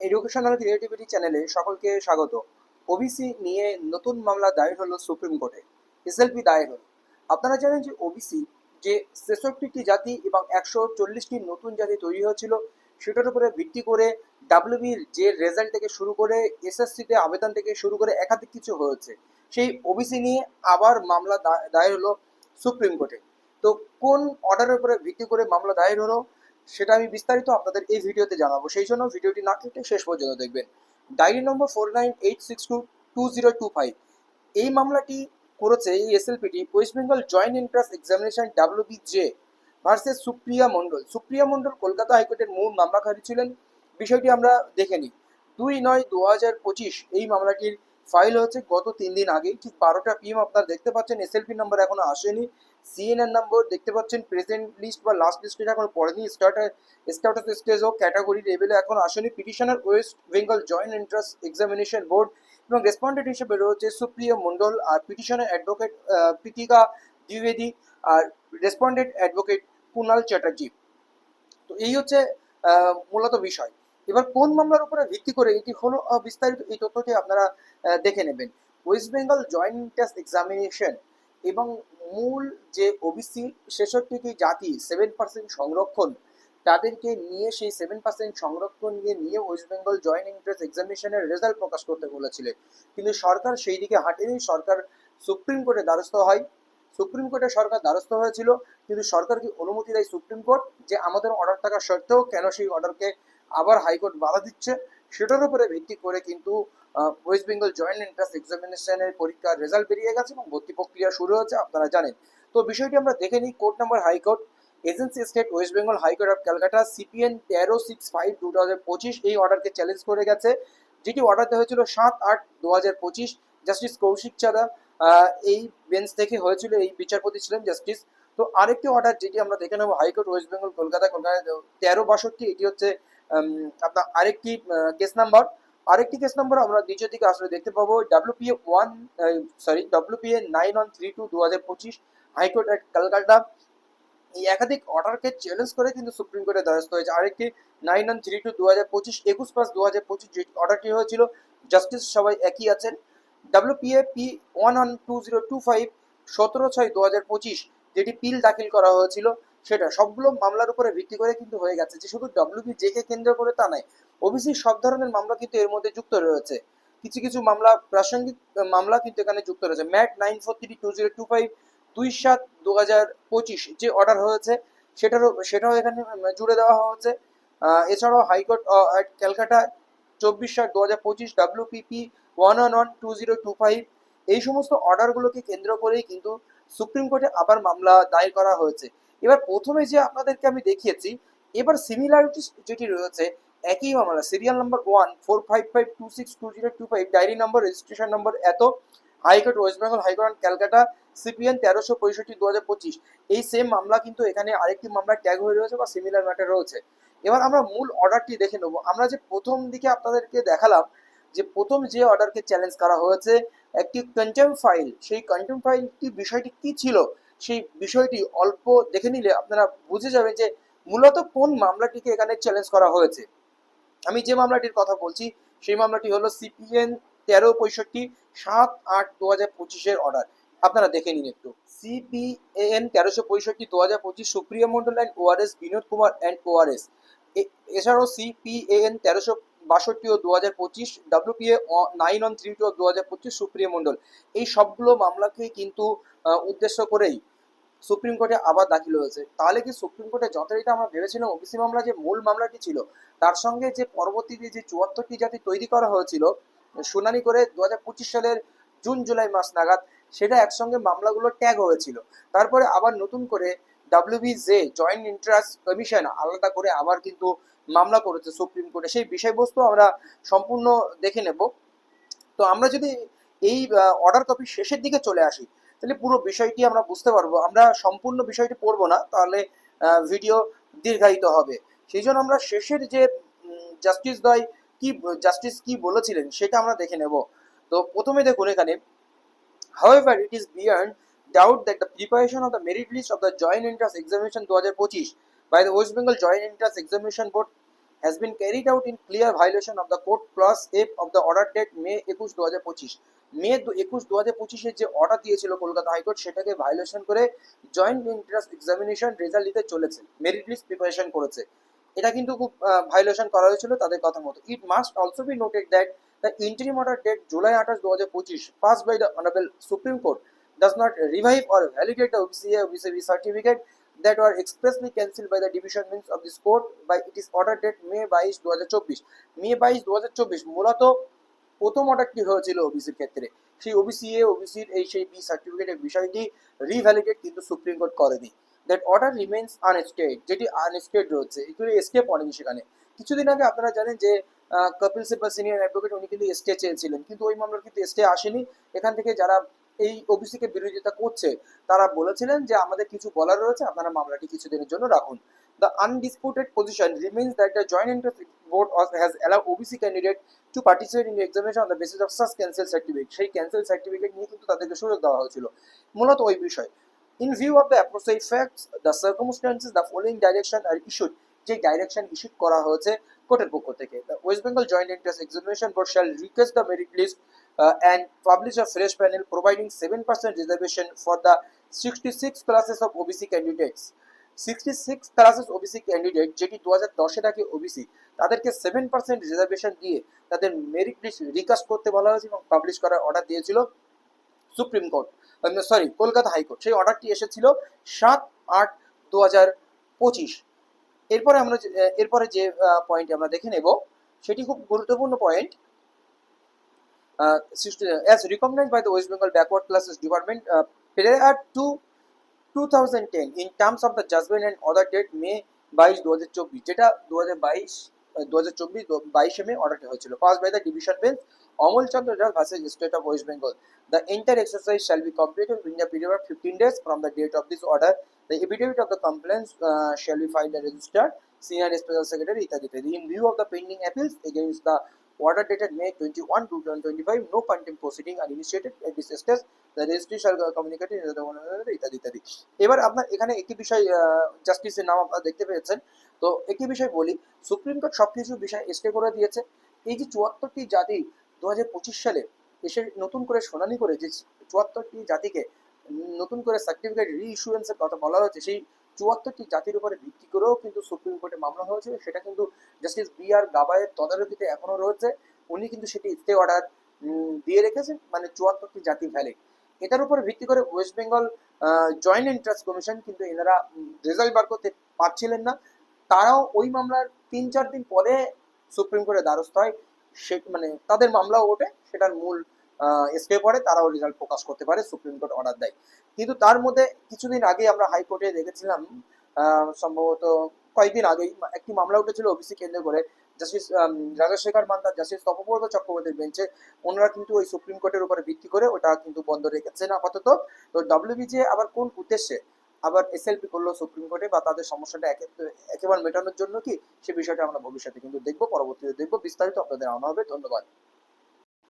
Educational creativity চ্যানেলে সকলকে স্বাগত। ওবিসি নিয়ে নতুন মামলা দায়ের হলো সুপ্রিম কোর্টে। এসএলপি দায়ের হলো। আপনারা জানেন যে ওবিসি যে ৬৬টি জাতি এবং ১৪০টি নতুন জাতি তৈরি হয়েছিল, সেটার উপরে ভিত্তি করে ডাব্লিউবির যে রেজাল্ট থেকে শুরু করে এসএসসিতে আবেদন থেকে শুরু করে একাধিক কিছু হয়েছে। সেই ওবিসি নিয়ে আবার মামলা দায়ের হলো সুপ্রিম কোর্টে। তো কোন অর্ডারের উপরে ভিত্তি করে মামলা দায়ের হলো সেটা আমি বিস্তারিত আপনাদের এই ভিডিওতে জানাবো, সেই জন্য ভিডিওটি না কেটে শেষ পর্যন্ত দেখবেন। Diary number 4986222025। এই মামলাটি করেছে এই এসএলপিটি West Bengal joint entrance examination WBJ versus Supriya Mondal. Supriya Mondal Kolkata হাইকোর্টের মূল মামলাকারী ছিলেন। বিষয়টি আমরা দেখে নিই। 2/9/2025 এই মামলাটির ফাইল হয়েছে গত 3 দিন আগেই, ঠিক 12টা PM। আপনারা দেখতে পাচ্ছেন এসএলপি নাম্বার এখনো আসেনি, সিএনএন নম্বর দেখতে পাচ্ছেন প্রেজেন্ট লিস্ট বা লাস্ট লিস্টে এখন পড়েনি, স্ট্যাটাস স্টেজ ও ক্যাটাগরি লেভেলে এখন আসেনি। Petitioner West Bengal joint entrance examination board এবং রেসপন্ডেন্ট হিসেবে রয়েছে সুপ্রিয়া মণ্ডল, আর পিটিশনার অ্যাডভোকেট প্রীতিকা দ্বিবেদী, আর রেসপন্ডেন্ট অ্যাডভোকেট কুণাল চ্যাটার্জি। তো এই হচ্ছে মূলত বিষয়। এবার কোন মামলার উপরে ভিত্তি করে এটি হলো বিস্তারিত এই তথ্যটি আপনারা দেখে নেবেন। West Bengal joint entrance examination এবং মূল যে ওবিসি ৬৬টি জাতি 7% সংরক্ষণ, তাদেরকে নিয়ে সেই 7% সংরক্ষণ নিয়ে ওয়েস্ট বেঙ্গল জয়েন্ট এন্ট্রান্স এক্সামিনেশনের রেজাল্ট প্রকাশ করতে বলেছিলেন, কিন্তু সরকার সেই দিকে হাঁটেনি। সরকার সুপ্রিম কোর্টে দ্বারস্থ হয়। সুপ্রিম কোর্টে সরকার দ্বারস্থ হয়েছিল, কিন্তু সরকারকে অনুমতি দেয় সুপ্রিম কোর্ট যে আমাদের অর্ডার থাকা সত্ত্বেও কেন সেই অর্ডারকে আবার হাইকোর্ট বাধা দিচ্ছে, সেটার উপরে ভিত্তি করে কিন্তু ওয়েস্ট বেঙ্গল জয়েন্ট এন্ট্রান্স এক্সামিনেশনের পরীক্ষার রেজাল্ট বেরিয়ে গেছে এবং ভর্তি প্রক্রিয়া শুরু হয়েছে, আপনারা জানেন। তো বিষয়টি আমরা দেখে নিই। Court number high court agency state West Bengal high court of Calcutta CPN 1365/2025 এই অর্ডারকে চ্যালেঞ্জ করে গেছে, যেটি অর্ডার দেওয়া হয়েছিল 7/8/2025। জাস্টিস কৌশিক চাঁদা এই বেঞ্চ থেকে হয়েছিল, এই বিচারপতি ছিলেন জাস্টিস। তো আরেকটি অর্ডার যেটি আমরা দেখে নেবো, হাইকোর্ট ওয়েস্ট বেঙ্গল কলকাতা 1362, এটি হচ্ছে আপনার আরেকটি কেস নাম্বার। আরেকটি কেস নাম্বার আমরা নিচের দিকে আসলে দেখতে পাবো, WPA 9132/2025 হাইকোর্ট অ্যাট কলকাতা। এই একাধিক অর্ডারকে চ্যালেঞ্জ করে কিন্তু সুপ্রিম কোর্টে দ্বারস্থ হয়েছে। আরেকটি 9132/2025 21/5/2025 যে অর্ডারটি হয়েছিল, জাস্টিস সবাই একই আছেন। WPA 112025 17/6/2025 যেটি পিল দাখিল করা হয়েছিল, সেটা সবগুলো মামলার উপরে ভিত্তি করে কিন্তু হয়ে গেছে। যে শুধু ডব্লিউবিজে কে কেন্দ্র করে তা নয়, ওবিসি সব ধরনের মামলা কিন্তু এর মধ্যে যুক্ত রয়েছে। কিছু কিছু মামলা প্রাসঙ্গিক মামলা কিন্তু এখানে যুক্ত রয়েছে। ম্যাট 9432/2025 2/7/2025 যে অর্ডার হয়েছে, সেটাও এখানে জুড়ে দেওয়া হয়েছে। এছাড়াও হাইকোর্ট ক্যালকাটা 24/7/2025 WPP 1112025 এই সমস্ত অর্ডারগুলোকে কেন্দ্র করেই কিন্তু সুপ্রিম কোর্টে আবার মামলা দায়ের করা হয়েছে। এবার প্রথমে যে আপনাদেরকে আমি দেখিয়েছি, এবার সিমিলারিটি যেটি রয়েছে, একই মামলা, serial number 14552622025, diary number registration number এত, high court West Bengal high court Calcutta CPN 1365/2025। এই সেম মামলা কিন্তু এখানে আরেকটি মামলা ট্যাগ হয়ে রয়েছে বা সিমিলার ম্যাটার রয়েছে। এবার আমরা মূল অর্ডারটি দেখে নেবো। আমরা যে প্রথম দিকে আপনাদেরকে দেখালাম যে প্রথম যে অর্ডারকে চ্যালেঞ্জ করা হয়েছে, একটি কন্টেম্প ফাইল, সেই কন্টেম্প ফাইলটি বিষয়টি কি ছিল, সেই বিষয়টি অল্প দেখে নিলে আপনারা বুঝে যাবেন যে মূলত কোন মামলাটিকে এখানে চ্যালেঞ্জ করা হয়েছে। আমি যে মামলাটির কথা বলছি, সেই মামলাটি হলো সিপিএন 1365 7/8/2025 অর্ডার। আপনারা দেখে নিন একটু। CPN 1365/2025 Supriya Mondal and ORS Binod Kumar and ORS. এছাড়াও সিপিএন 1362/2025 WPA 9132/2025 সুপ্রিয়া মন্ডল। এই সবগুলো মামলাকে কিন্তু উদ্দেশ্য করেই সুপ্রিম কোর্টে আবার দাখিল হয়েছে। তাহলে কি সুপ্রিম কোর্টে যথারীতি আমরা ভেবেছিলাম ওবিসি মামলা যে মূল মামলাটি ছিল, তার সঙ্গে যে পরবর্তীতে যে 74টি জাতি তৈরি করা হয়েছিল শুনানি করে 2025 সালের জুন জুলাই মাস নাগাদ, সেটা একসঙ্গে মামলাগুলো ট্যাগ হয়েছিল। তারপরে আবার নতুন করে ডাব্লিউবিজে জয়েন্ট ইন্টারেস্ট কমিশন আলাদা করে আবার কিন্তু মামলা করেছে সুপ্রিম কোর্টে। সেই বিষয়বস্তু আমরা সম্পূর্ণ দেখে নেব। তো আমরা যদি এই অর্ডার কপি শেষের দিকে চলে আসি, তাহলে পুরো বিষয়টি আমরা বুঝতে পারবো। আমরা সম্পূর্ণ বিষয়টি পড়বো না, তাহলে ভিডিও দীর্ঘায়িত হবে। সেই জন্য আমরা শেষের যে জাস্টিস কি বলেছিলেন সেটা আমরা দেখে নেব। তো প্রথমে দেখুন এখানে, however it is beyond doubt that the preparation of the merit list of the joint entrance examination 2025 by the West Bengal Joint Entrance Examination Board has been carried out in clear violation of the court clause F of the order date May 21 2025 মে 21 2025 যে order দিয়েছিল Kolkata high court সেটাকে violation করে joint entrance examination result দিতে চলেছে, merit list preparation করেছে। এটা কিন্তু খুব ভায়োলেশন করা হয়েছিল তাদের কথা মতো। It must also be noted that the interim order date July 28 2025 passed by the honorable supreme court does not revive or validate the OBCA OBCB certificate that were expressly cancelled by the division bench of this court by its order date May 22 2024 মে 22 2024 মূলত প্রথম অর্ডারটি হয়েছিল ওবিসির ক্ষেত্রে, সেই OBC-A ওবিসির সেই B সার্টিফিকেটের বিষয়টি revalidate কিন্তু সুপ্রিম কোর্ট করেনি। দ্যাট অর্ডার রিমেন্স আনস্টেড, যেটি আনস্টেড রয়েছে, এগুলি স্টে পড়েনি সেখানে। কিছুদিন আগে আপনারা জানেন যে কপিল সিব্বল সিনিয়র অ্যাডভোকেট উনি কিন্তু স্টে চেয়েছিলেন, কিন্তু ওই মামলার কিন্তু স্টে আসেনি। এখান থেকে যারা এই ওবিসিকে বিরোধিতা করছে তারা বলেছিলেন যে আমাদের কিছু বলার রয়েছে, আপনারা মামলাটি কিছুদিনের জন্য রাখুন। The undisputed position remains that the Joint Entrance Board has allowed OBC candidate to participate in the examination on the basis of such cancel certificate। সেই ক্যান্সেল সার্টিফিকেট নিয়ে কিন্তু তাদেরকে সুযোগ দেওয়া হয়েছিল, মূলত ওই বিষয়। In view of the aforesaid facts, the circumstances, the following direction are issued। যে ডাইরেকশন ইস্যু করা হয়েছে কোর্টের পক্ষ থেকে, the West Bengal Joint Entrance Examination Board shall request the merit list and publish a fresh panel providing 7% reservation for the 66 classes of OBC candidates। 66 classes OBC candidate যেটি 2010 আগে OBC, তাদেরকে 7% reservation দিয়ে তাদের মেরিট লিস্ট রিকাস্ট করতে বলা হয়েছে এবং publish করার অর্ডার দিয়েছিল সুপ্রিম কোর্ট, কলকাতা হাইকোর্ট। সেই অর্ডারটি এসেছিল 7/8/2025। এরপরে যে পয়েন্ট আমরা দেখে নেব সেটি খুব গুরুত্বপূর্ণ point. As recognized by the West Bengal Backward Classes Department prior to 2010 in terms of the judgment and order date May 22 2024, যেটা 2024 মে অর্ডারটি হয়েছিল, pass by the division bench Amal Chandra Das versus state of West Bengal. The entire exercise shall be completed within a period of 15 days from the date of this order. The affidavit of the complaints shall be filed and registered senior special secretary ইত্যাদি। In view of the pending appeals against the order dated May 21 2025, no contempt proceeding are initiated at this stage. The registry shall communicate ইত্যাদি ইত্যাদি। এবার আপনার এখানে একটি বিষয় জাস্টিসের নাম আপনারা দেখতে পেয়েছেন, তো একটি বিষয় বলি, সুপ্রিম কোর্ট সবকিছু বিষয় স্টে করে দিয়েছে। এই যে 74টি জাতি 2025 সালে এসে নতুন করে শুনানি করে যে 74টি জাতিকে নতুন করে সার্টিফিকেট রি ইস্যুয়েন্সের কথা বলা হয়েছে, সেই 74টি জাতির উপরে ভিত্তি করেও কিন্তু সুপ্রিম কোর্টে মামলা হয়েছে। সেটা কিন্তু জাস্টিস বি আর গাবায়ের তদারকিতে এখনো রয়েছে, উনি কিন্তু সেটি স্টে অর্ডার দিয়ে রেখেছেন, মানে 74টি জাতি ভ্যালিড। এটার উপরে ভিত্তি করে West Bengal joint entrance commission কিন্তু এনারা রেজাল্ট বার করতে পারছিলেন না। তারাও ওই মামলার 3-4 দিন পরে সুপ্রিম কোর্টে দ্বারস্থ হয়, সে মানে তাদের মামলাও ওঠে, সেটার মূল স্টে পড়ে, তারাও রেজাল্ট প্রকাশ করতে পারে, সুপ্রিম কোর্ট অর্ডার দেয়। কিন্তু তার মধ্যে কিছুদিন আগে আমরা হাইকোর্টে দেখেছিলাম, সম্ভবত কয়েকদিন আগেই একটি মামলা উঠেছিল ওবিসি কেন্দ্র করে, জাস্টিস রাজশেখর মান্তা জাস্টিস তপব্রত চক্রবর্তীর বেঞ্চে। ওনারা কিন্তু ওই সুপ্রিম কোর্টের উপরে ভিত্তি করে ওটা কিন্তু বন্ধ রেখেছেন আপাতত। তো ডব্লিউবিজে আবার কোন উদ্দেশ্যে আবার এসএলপি করলো সুপ্রিম কোর্টে, বা তাদের সমস্যাটা একেবারে মেটানোর জন্য কি, সে বিষয়টা আমরা ভবিষ্যতে কিন্তু দেখবো, পরবর্তীতে দেখবো, বিস্তারিত আপনাদের আনা হবে। ধন্যবাদ।